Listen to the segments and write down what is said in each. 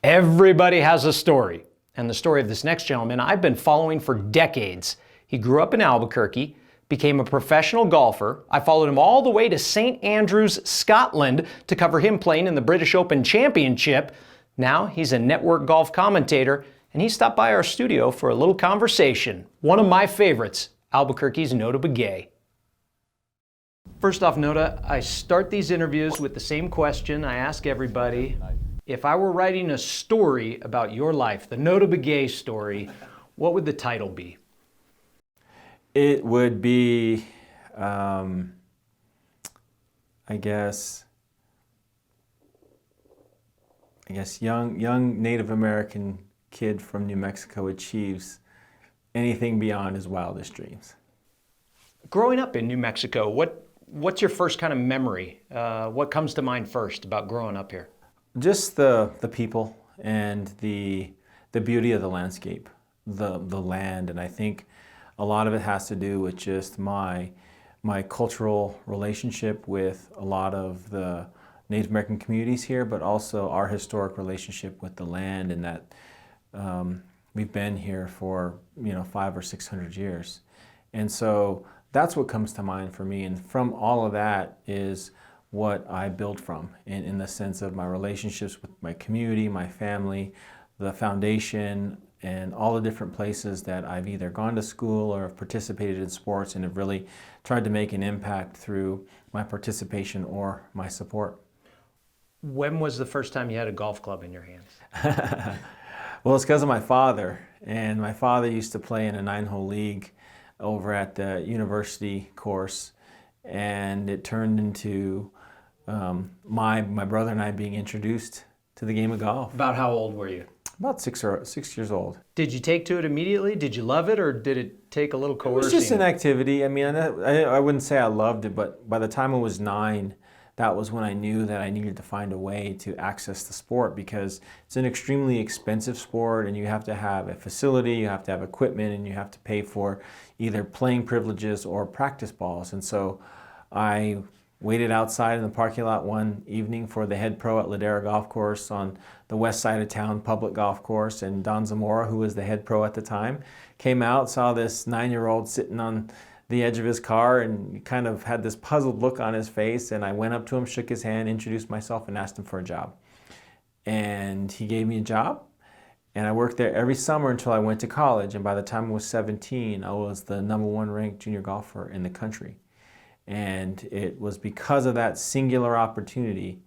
Everybody has a story, and the story of this next gentleman I've been following for decades. He grew up in Albuquerque, became a professional golfer. I followed him all the way to St. Andrews, Scotland to cover him playing in the British Open Championship. Now he's a network golf commentator, and he stopped by our studio for a little conversation. One of my favorites, Albuquerque's Notah Begay. First off, Notah, I start these interviews with the same question I ask everybody. If I were writing a story about your life, the Notah Begay story, what would the title be? It would be, I guess young Native American kid from New Mexico achieves anything beyond his wildest dreams. Growing up in New Mexico, what's your first kind of memory? What comes to mind first about growing up here? Just the people and the beauty of the landscape, the land, and I think a lot of it has to do with just my cultural relationship with a lot of the Native American communities here, but also our historic relationship with the land, and that we've been here for 500 or 600 years, and so that's what comes to mind for me. And from all of that is what I build from in the sense of my relationships with my community, my family, the foundation, and all the different places that I've either gone to school or have participated in sports and have really tried to make an impact through my participation or my support. When was the first time you had a golf club in your hands? Well, it's because of my father, and my father used to play in a 9-hole league over at the university course, and it turned into my brother and I being introduced to the game of golf. About how old were you? About 6 years old. Did you take to it immediately? Did you love it, or did it take a little coercing? It was just an activity. I mean, I wouldn't say I loved it, but by the time I was 9, that was when I knew that I needed to find a way to access the sport, because it's an extremely expensive sport, and you have to have a facility, you have to have equipment, and you have to pay for either playing privileges or practice balls. And so I waited outside in the parking lot one evening for the head pro at Ladera Golf Course on the west side of town, public golf course, and Don Zamora, who was the head pro at the time, came out, saw this 9-year-old sitting on the edge of his car and kind of had this puzzled look on his face, and I went up to him, shook his hand, introduced myself, and asked him for a job. And he gave me a job, and I worked there every summer until I went to college, and by the time I was 17, I was the #1 ranked junior golfer in the country. And it was because of that singular opportunity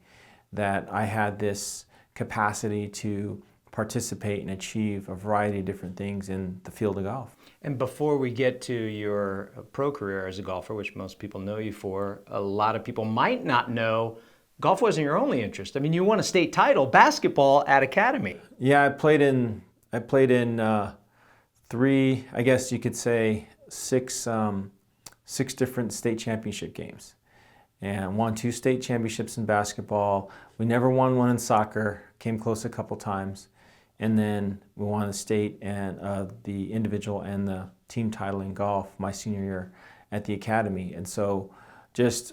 that I had this capacity to participate and achieve a variety of different things in the field of golf. And before we get to your pro career as a golfer, which most people know you for, a lot of people might not know golf wasn't your only interest. I mean, you won a state title, basketball at Academy. Yeah, I played in 3, I guess you could say 6 different state championship games, and won 2 state championships in basketball. We never won one in soccer, came close a couple times, and then we won the state and the individual and the team title in golf my senior year at the Academy. And so just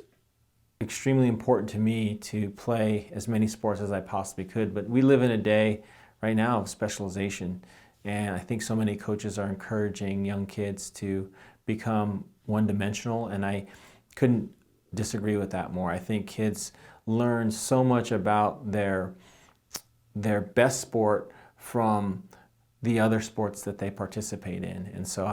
extremely important to me to play as many sports as I possibly could. But we live in a day right now of specialization, and I think so many coaches are encouraging young kids to become one-dimensional, and I couldn't disagree with that more. I think kids learn so much about their best sport from the other sports that they participate in. And so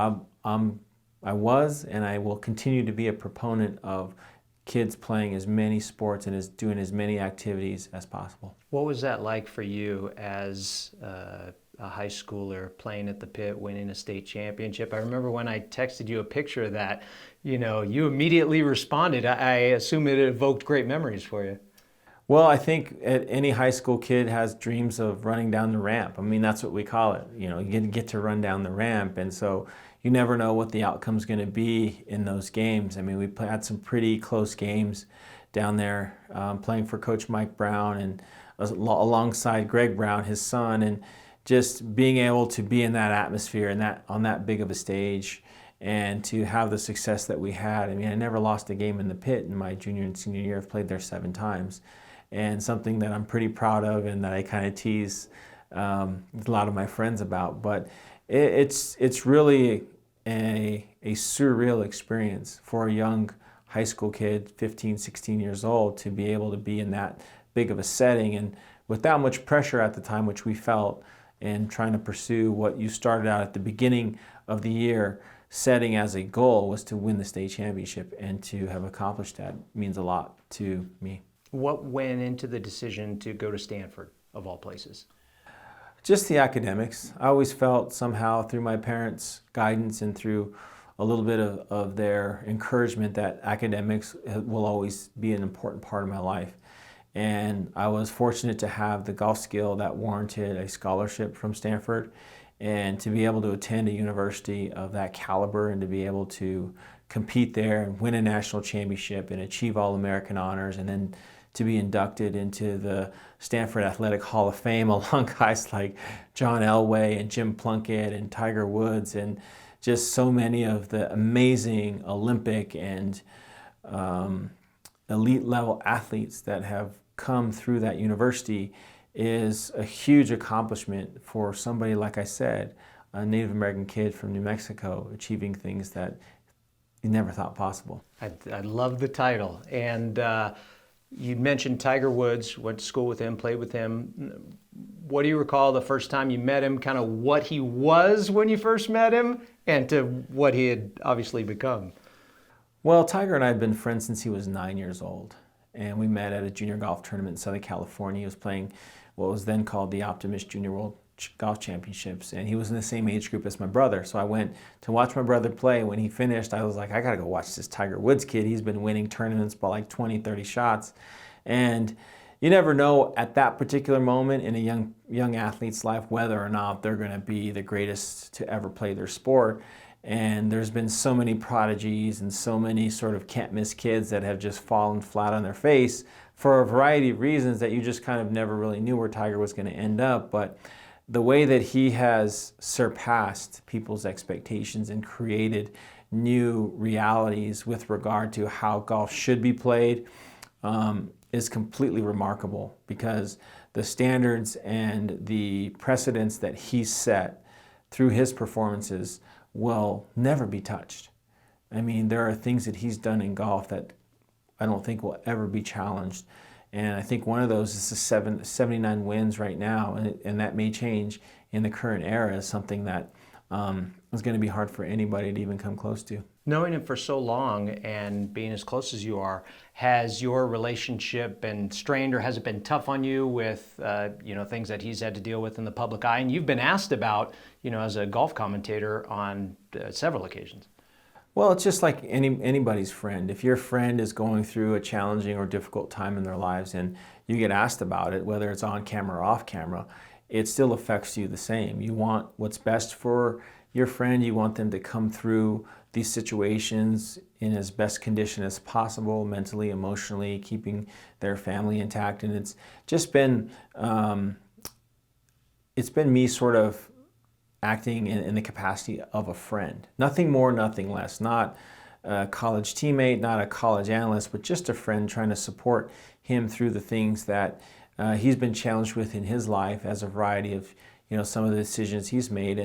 I was and I will continue to be a proponent of kids playing as many sports and doing as many activities as possible. What was that like for you as a high schooler playing at the pit, winning a state championship? I remember when I texted you a picture of that, you immediately responded. I assume it evoked great memories for you. Well, I think any high school kid has dreams of running down the ramp. I mean, that's what we call it. You get to run down the ramp, and so you never know what the outcome's going to be in those games. I mean, we had some pretty close games down there, playing for Coach Mike Brown and alongside Greg Brown, his son, and just being able to be in that atmosphere and on that big of a stage, and to have the success that we had. I mean, I never lost a game in the pit in my junior and senior year. I've played there 7 times. And something that I'm pretty proud of and that I kind of tease a lot of my friends about. But it's really a surreal experience for a young high school kid, 15, 16 years old, to be able to be in that big of a setting and with that much pressure at the time, which we felt, in trying to pursue what you started out at the beginning of the year setting as a goal was to win the state championship, and to have accomplished that means a lot to me. What went into the decision to go to Stanford, of all places? Just the academics. I always felt somehow through my parents' guidance and through a little bit of their encouragement that academics will always be an important part of my life. And I was fortunate to have the golf skill that warranted a scholarship from Stanford, and to be able to attend a university of that caliber and to be able to compete there and win a national championship and achieve All-American honors, and then to be inducted into the Stanford Athletic Hall of Fame along guys like John Elway and Jim Plunkett and Tiger Woods, and just so many of the amazing Olympic and elite level athletes that have come through that university, is a huge accomplishment for somebody, like I said, a Native American kid from New Mexico, achieving things that you never thought possible. I love the title. And you mentioned Tiger Woods, went to school with him, played with him. What do you recall the first time you met him, kind of what he was when you first met him, and to what he had obviously become? Well, Tiger and I had been friends since he was 9 years old, and we met at a junior golf tournament in Southern California. He was playing what was then called the Optimist Junior World Golf Championships, and he was in the same age group as my brother. So I went to watch my brother play. When he finished, I was like, I gotta go watch this Tiger Woods kid. He's been winning tournaments by like 20, 30 shots. And you never know at that particular moment in a young athlete's life whether or not they're gonna be the greatest to ever play their sport. And there's been so many prodigies and so many sort of can't miss kids that have just fallen flat on their face for a variety of reasons that you just kind of never really knew where Tiger was going to end up. But the way that he has surpassed people's expectations and created new realities with regard to how golf should be played is completely remarkable, because the standards and the precedents that he set through his performances will never be touched. I mean, there are things that he's done in golf that I don't think will ever be challenged. And I think one of those is the 79 wins right now, and that may change in the current era, is something that is going to be hard for anybody to even come close to. Knowing him for so long and being as close as you are, has your relationship been strained, or has it been tough on you with things that he's had to deal with in the public eye? And you've been asked about, as a golf commentator on several occasions. Well, it's just like anybody's friend. If your friend is going through a challenging or difficult time in their lives and you get asked about it, whether it's on camera or off camera, it still affects you the same. You want what's best for your friend. You want them to come through these situations in as best condition as possible, mentally, emotionally, keeping their family intact. And it's just been, me sort of acting in the capacity of a friend. Nothing more, nothing less. Not a college teammate, not a college analyst, but just a friend trying to support him through the things that he's been challenged with in his life, as a variety of, some of the decisions he's made.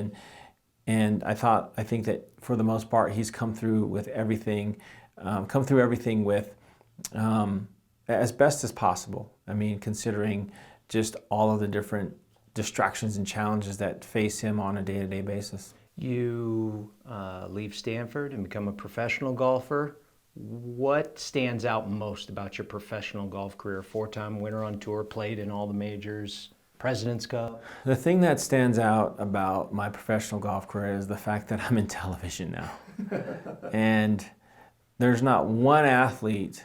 And I think that for the most part, he's come through everything with as best as possible. I mean, considering just all of the different distractions and challenges that face him on a day-to-day basis. You leave Stanford and become a professional golfer. What stands out most about your professional golf career? 4-time winner on tour, played in all the majors, President's Cup. The thing that stands out about my professional golf career is the fact that I'm in television now. And there's not one athlete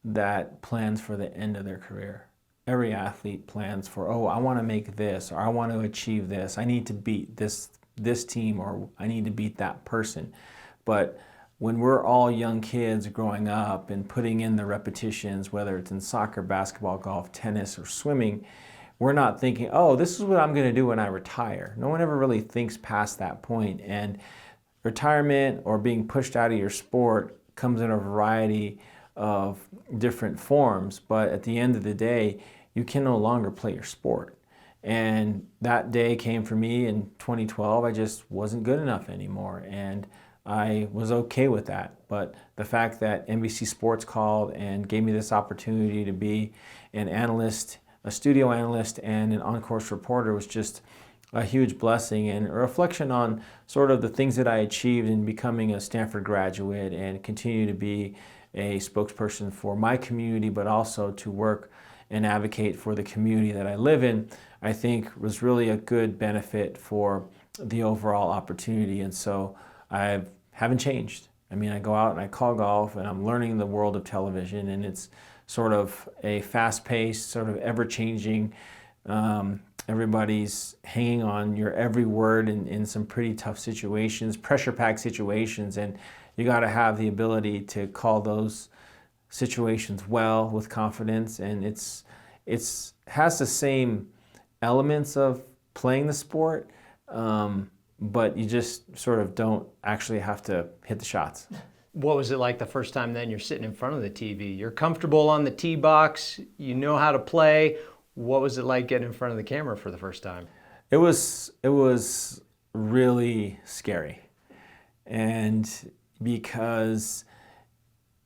that plans for the end of their career. Every athlete plans for, I want to make this, or I want to achieve this. I need to beat this team, or I need to beat that person. But when we're all young kids growing up and putting in the repetitions, whether it's in soccer, basketball, golf, tennis, or swimming, we're not thinking, this is what I'm going to do when I retire. No one ever really thinks past that point. And retirement or being pushed out of your sport comes in a variety of different forms. But at the end of the day, you can no longer play your sport. And that day came for me in 2012. I just wasn't good enough anymore. And I was okay with that. But the fact that NBC Sports called and gave me this opportunity to be an analyst, a studio analyst, and an on-course reporter was just a huge blessing and a reflection on sort of the things that I achieved in becoming a Stanford graduate and continue to be a spokesperson for my community, but also to work and advocate for the community that I live in, I think was really a good benefit for the overall opportunity. And so I haven't changed. I mean, I go out and I call golf and I'm learning the world of television, and it's sort of a fast-paced, sort of ever-changing, everybody's hanging on your every word in some pretty tough situations, pressure-packed situations, and you got to have the ability to call those situations well with confidence. And it's has the same elements of playing the sport, but you just sort of don't actually have to hit the shots. What was it like the first time then you're sitting in front of the TV? You're comfortable on the tee box, you know how to play. What was it like getting in front of the camera for the first time? It was really scary. And because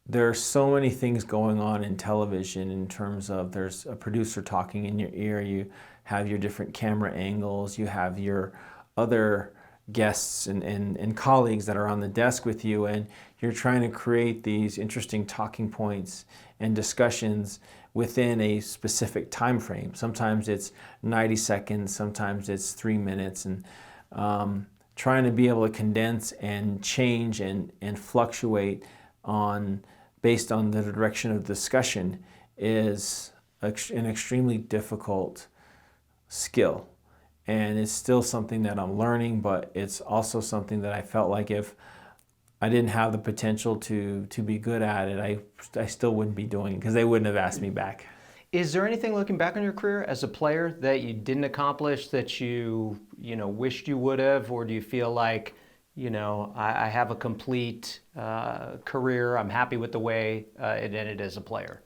there are so many things going on in television in terms of there's a producer talking in your ear, you have your different camera angles, you have your other guests and colleagues that are on the desk with you, and you're trying to create these interesting talking points and discussions within a specific time frame. Sometimes it's 90 seconds, sometimes it's 3 minutes, and trying to be able to condense and change and fluctuate based on the direction of discussion is an extremely difficult skill. And it's still something that I'm learning, but it's also something that I felt like if I didn't have the potential to be good at it, I still wouldn't be doing it because they wouldn't have asked me back. Is there anything looking back on your career as a player that you didn't accomplish that you wished you would have, or do you feel like, I have a complete career, I'm happy with the way it ended as a player?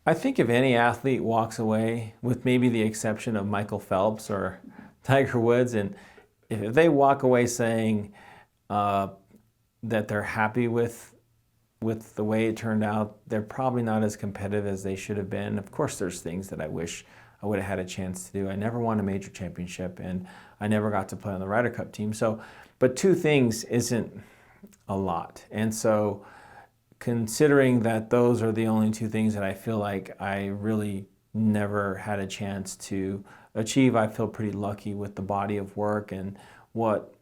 I think if any athlete walks away, with maybe the exception of Michael Phelps or Tiger Woods, and if they walk away saying that they're happy with the way it turned out, they're probably not as competitive as they should have been. Of course, there's things that I wish I would have had a chance to do. I never won a major championship, and I never got to play on the Ryder Cup team. But 2 things isn't a lot. And so considering that those are the only 2 things that I feel like I really never had a chance to achieve, I feel pretty lucky with the body of work and what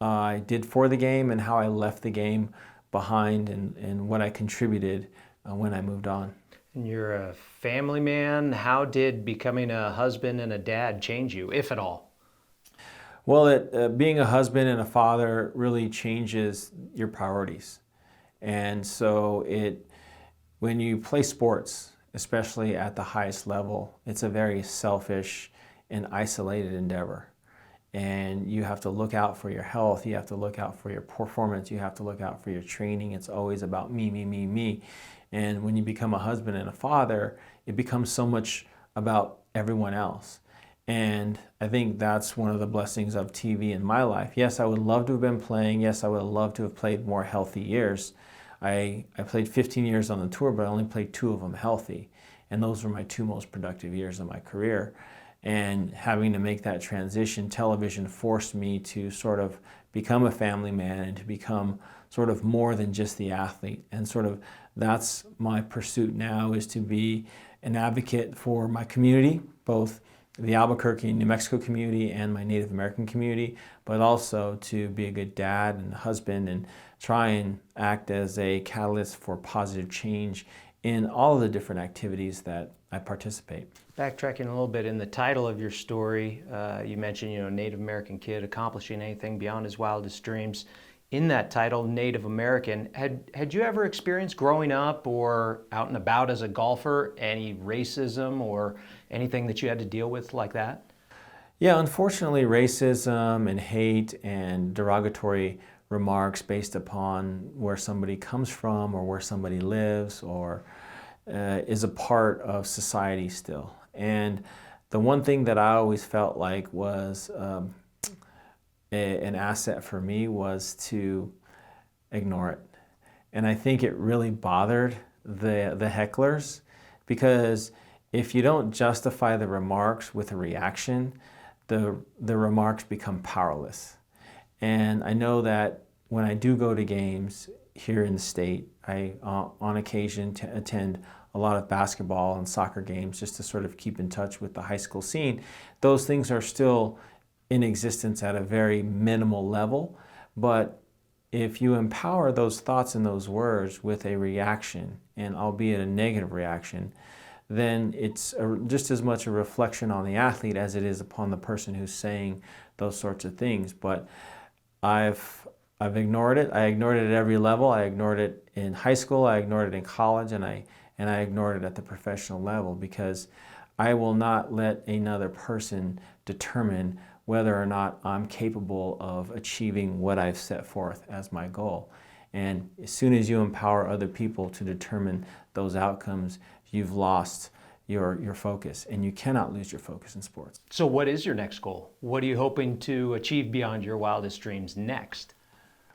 I did for the game and how I left the game behind and what I contributed when I moved on. And you're a family man. How did becoming a husband and a dad change you, if at all? Well, being a husband and a father really changes your priorities. And so when you play sports, especially at the highest level, it's a very selfish and isolated endeavor. And you have to look out for your health, you have to look out for your performance, you have to look out for your training. It's always about me, me, me, me. And when you become a husband and a father, it becomes so much about everyone else. And I think that's one of the blessings of TV in my life. Yes, I would love to have been playing. Yes, I would have loved to have played more healthy years. I played 15 years on the tour, but I only played 2 of them healthy. And those were my 2 most productive years of my career. And having to make that transition, television forced me to sort of become a family man and to become sort of more than just the athlete. And sort of that's my pursuit now, is to be an advocate for my community, both the Albuquerque, New Mexico community and my Native American community, but also to be a good dad and husband and try and act as a catalyst for positive change in all of the different activities that I participate. Backtracking a little bit, in the title of your story, you mentioned, Native American kid accomplishing anything beyond his wildest dreams. In that title, Native American, had you ever experienced growing up or out and about as a golfer any racism or anything that you had to deal with like that? Yeah, unfortunately, racism and hate and derogatory remarks based upon where somebody comes from or where somebody lives or is a part of society still. And the one thing that I always felt like was an asset for me was to ignore it. And I think it really bothered the hecklers, because if you don't justify the remarks with a reaction, the remarks become powerless. And I know that when I do go to games here in the state, I on occasion attend a lot of basketball and soccer games just to sort of keep in touch with the high school scene. Those things are still in existence at a very minimal level, but if you empower those thoughts and those words with a reaction, and albeit a negative reaction, then it's just as much a reflection on the athlete as it is upon the person who's saying those sorts of things. But I've ignored it. I ignored it at every level. I ignored it in high school, I ignored it in college, and I ignored it at the professional level, because I will not let another person determine whether or not I'm capable of achieving what I've set forth as my goal. And as soon as you empower other people to determine those outcomes, you've lost your focus, and you cannot lose your focus in sports. So what is your next goal? What are you hoping to achieve beyond your wildest dreams next?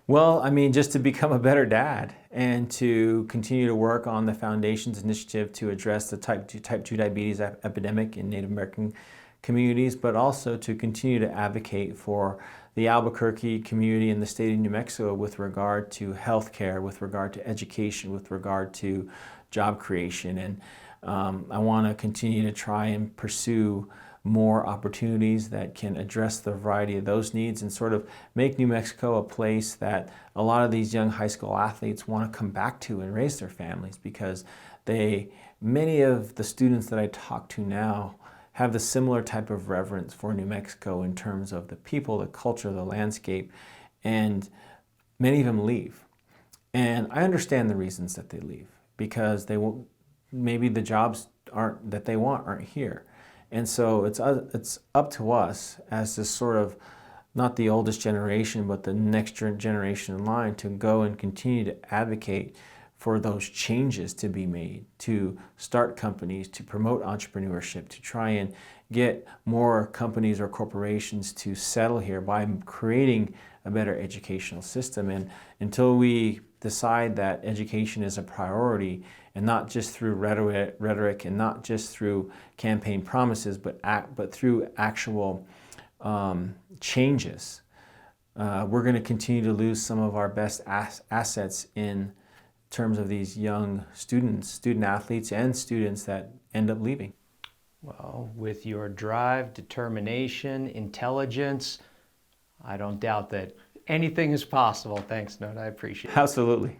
Well, I mean, just to become a better dad and to continue to work on the Foundation's initiative to address the type 2 diabetes epidemic in Native American communities, but also to continue to advocate for the Albuquerque community and the state of New Mexico with regard to healthcare, with regard to education, with regard to job creation. And I want to continue to try and pursue more opportunities that can address the variety of those needs and sort of make New Mexico a place that a lot of these young high school athletes want to come back to and raise their families, because many of the students that I talk to now have the similar type of reverence for New Mexico in terms of the people, the culture, the landscape, and many of them leave. And I understand the reasons that they leave, because maybe the jobs that they want aren't here. And so it's up to us as this sort of, not the oldest generation, but the next generation in line, to go and continue to advocate for those changes to be made, to start companies, to promote entrepreneurship, to try and get more companies or corporations to settle here by creating a better educational system. And until we decide that education is a priority, and not just through rhetoric and not just through campaign promises, but through actual changes, we're going to continue to lose some of our best assets in terms of these young student athletes and students that end up leaving. Well, with your drive, determination, intelligence, I don't doubt that anything is possible. Thanks, Notah. I appreciate it. Absolutely.